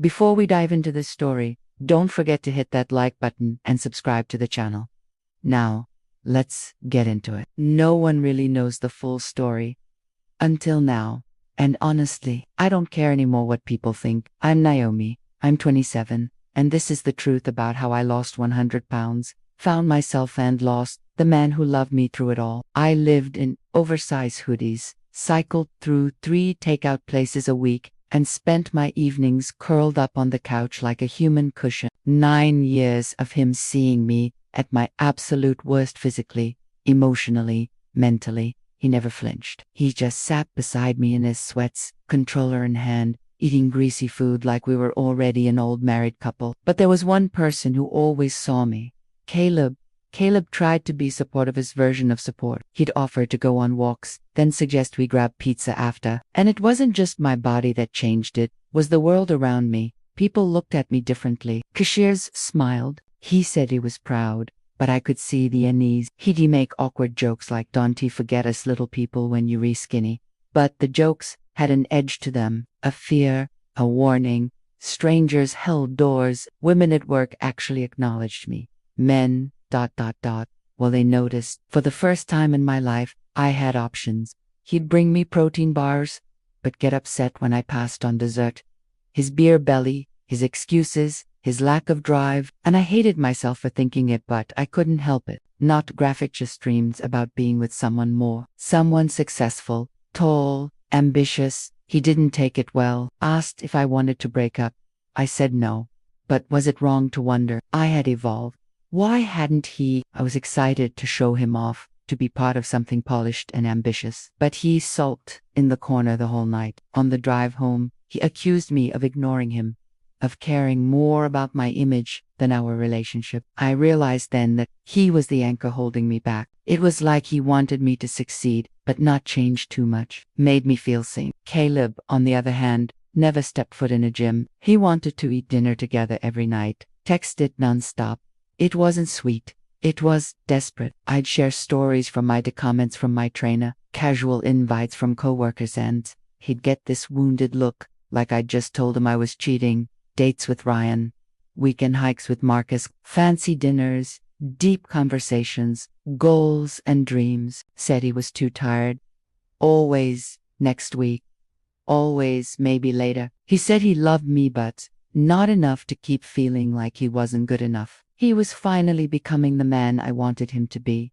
Before we dive into this story, don't forget to hit that like button and subscribe to the channel. Now, let's get into it. No one really knows the full story until now. And honestly, I don't care anymore what people think. I'm Naomi, I'm 27, and this is the truth about how I lost 100 pounds, found myself and lost the man who loved me through it all. I lived in oversized hoodies, cycled through 3 takeout places a week, and spent my evenings curled up on the couch like a human cushion. 9 years of him seeing me at my absolute worst physically, emotionally, mentally. He never flinched. He just sat beside me in his sweats, controller in hand, eating greasy food like we were already an old married couple. But there was one person who always saw me. Caleb. Caleb tried to be supportive, his version of support. He'd offer to go on walks, then suggest we grab pizza after. And it wasn't just my body that changed, it was the world around me. People looked at me differently. Cashiers smiled. He said he was proud, but I could see the unease. He'd make awkward jokes like, "Don't you forget us little people when you re-skinny." But the jokes had an edge to them, a fear, a warning. Strangers held doors. Women at work actually acknowledged me. Men, ... Well, they noticed. For the first time in my life, I had options. He'd bring me protein bars, but get upset when I passed on dessert. His beer belly, his excuses, his lack of drive, and I hated myself for thinking it, but I couldn't help it. Not graphic, just dreams about being with someone more. Someone successful, tall, ambitious. He didn't take it well. Asked if I wanted to break up. I said no. But was it wrong to wonder? I had evolved. Why hadn't he? I was excited to show him off, to be part of something polished and ambitious. But he sulked in the corner the whole night. On the drive home, he accused me of ignoring him, of caring more about my image than our relationship. I realized then that he was the anchor holding me back. It was like he wanted me to succeed, but not change too much. Made me feel seen. Caleb, on the other hand, never stepped foot in a gym. He wanted to eat dinner together every night, texted nonstop. It wasn't sweet. It was desperate. I'd share stories from my comments from my trainer, casual invites from coworkers, and he'd get this wounded look, like I'd just told him I was cheating. Dates with Ryan, weekend hikes with Marcus, fancy dinners, deep conversations, goals and dreams. Said he was too tired. Always next week. Always maybe later. He said he loved me, but not enough to keep feeling like he wasn't good enough. He was finally becoming the man I wanted him to be.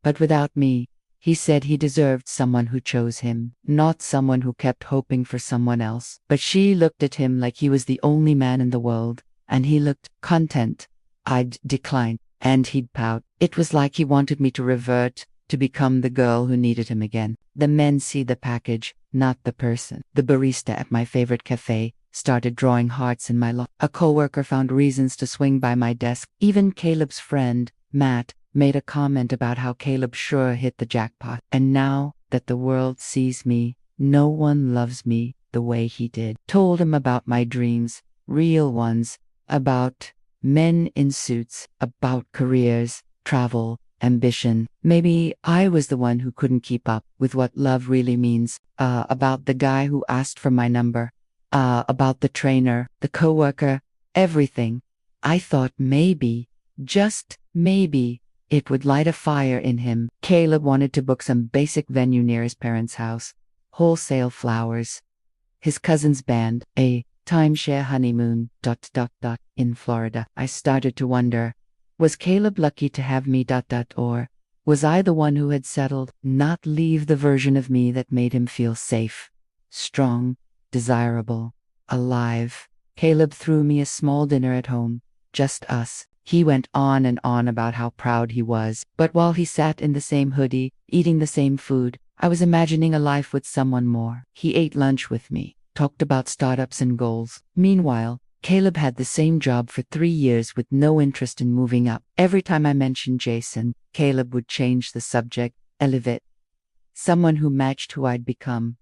But without me, he said he deserved someone who chose him, not someone who kept hoping for someone else. But she looked at him like he was the only man in the world, and he looked content. I'd decline, and he'd pout. It was like he wanted me to revert, to become the girl who needed him again. The men see the package, not the person. The barista at my favorite cafe started drawing hearts in my locker. A coworker found reasons to swing by my desk. Even Caleb's friend, Matt, made a comment about how Caleb sure hit the jackpot. And now that the world sees me, no one loves me the way he did. Told him about my dreams, real ones, about men in suits, about careers, travel, ambition. Maybe I was the one who couldn't keep up with what love really means. About the guy who asked for my number. About the trainer, the coworker, everything. I thought maybe, just maybe, it would light a fire in him. Caleb wanted to book some basic venue near his parents' house. Wholesale flowers. His cousin's band, a timeshare honeymoon, ... in Florida. I started to wonder, was Caleb lucky to have me ... or was I the one who had settled, not leave the version of me that made him feel safe, strong, desirable, alive? Caleb threw me a small dinner at home, just us. He went on and on about how proud he was, but while he sat in the same hoodie, eating the same food, I was imagining a life with someone more. He ate lunch with me, talked about startups and goals. Meanwhile, Caleb had the same job for 3 years with no interest in moving up. Every time I mentioned Jason, Caleb would change the subject, elevate. Someone who matched who I'd become.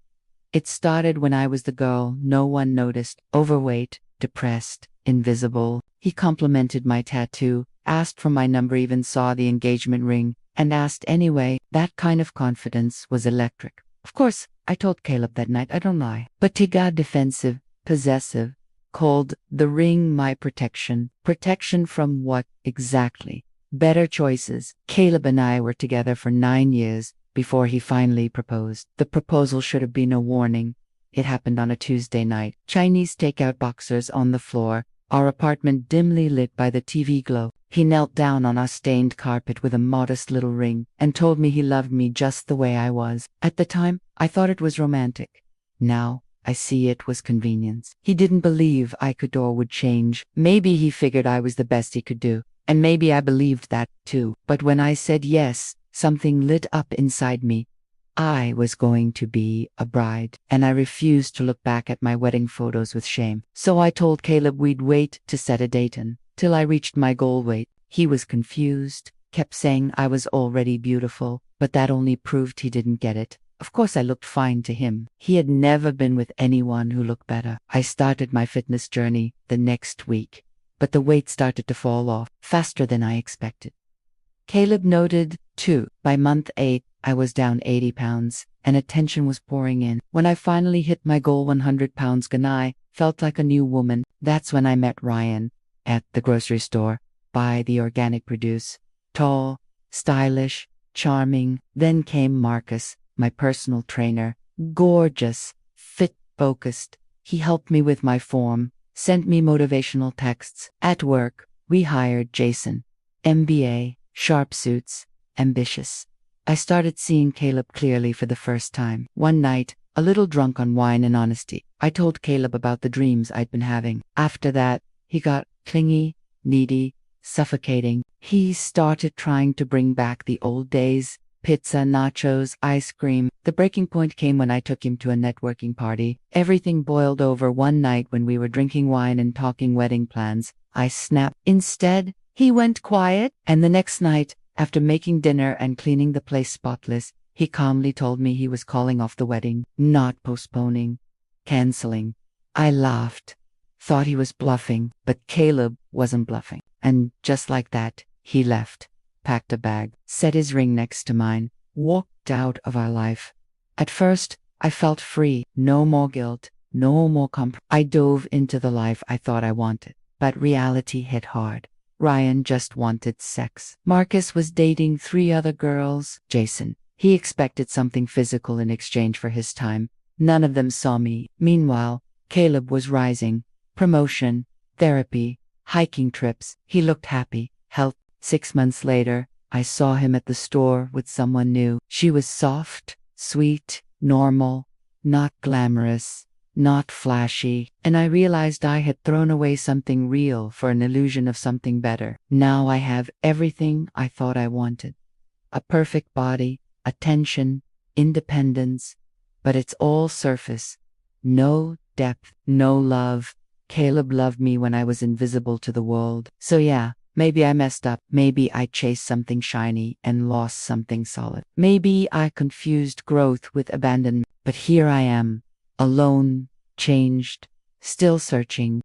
It started when I was the girl no one noticed, overweight, depressed, invisible. He complimented my tattoo, asked for my number, even saw the engagement ring, and asked anyway. That kind of confidence was electric. Of course, I told Caleb that night, I don't lie. But he got defensive, possessive, called the ring my protection. Protection from what exactly? Better choices. Caleb and I were together for 9 years before he finally proposed. The proposal should have been a warning. It happened on a Tuesday night. Chinese takeout boxers on the floor, our apartment dimly lit by the TV glow. He knelt down on our stained carpet with a modest little ring and told me he loved me just the way I was. At the time, I thought it was romantic. Now, I see it was convenience. He didn't believe I could or would change. Maybe he figured I was the best he could do. And maybe I believed that, too. But when I said yes, something lit up inside me. I was going to be a bride, and I refused to look back at my wedding photos with shame. So I told Caleb we'd wait to set a date till I reached my goal weight. He was confused, kept saying I was already beautiful, but that only proved he didn't get it. Of course I looked fine to him. He had never been with anyone who looked better. I started my fitness journey the next week, but the weight started to fall off faster than I expected. Caleb noted, too. By month 8, I was down 80 pounds, and attention was pouring in. When I finally hit my goal 100 pounds, I felt like a new woman. That's when I met Ryan at the grocery store, buy the organic produce. Tall, stylish, charming. Then came Marcus, my personal trainer. Gorgeous, fit, focused. He helped me with my form, sent me motivational texts. At work, we hired Jason. MBA, sharp suits, ambitious. I started seeing Caleb clearly for the first time. One night, a little drunk on wine and honesty, I told Caleb about the dreams I'd been having. After that, he got clingy, needy, suffocating. He started trying to bring back the old days. Pizza, nachos, ice cream. The breaking point came when I took him to a networking party. Everything boiled over one night when we were drinking wine and talking wedding plans. I snapped. Instead, he went quiet, and the next night, after making dinner and cleaning the place spotless, he calmly told me he was calling off the wedding, not postponing, canceling. I laughed, thought he was bluffing, but Caleb wasn't bluffing. And just like that, he left, packed a bag, set his ring next to mine, walked out of our life. At first, I felt free, no more guilt, no more I dove into the life I thought I wanted, but reality hit hard. Ryan just wanted sex. Marcus was dating 3 other girls. Jason. He expected something physical in exchange for his time. None of them saw me. Meanwhile, Caleb was rising. Promotion, therapy, hiking trips. He looked happy, healthy. 6 months later, I saw him at the store with someone new. She was soft, sweet, normal, not glamorous, not flashy, and I realized I had thrown away something real for an illusion of something better. Now I have everything I thought I wanted. A perfect body, attention, independence, but it's all surface. No depth, no love. Caleb loved me when I was invisible to the world. So yeah, maybe I messed up. Maybe I chased something shiny and lost something solid. Maybe I confused growth with abandonment. But here I am. Alone, changed, still searching.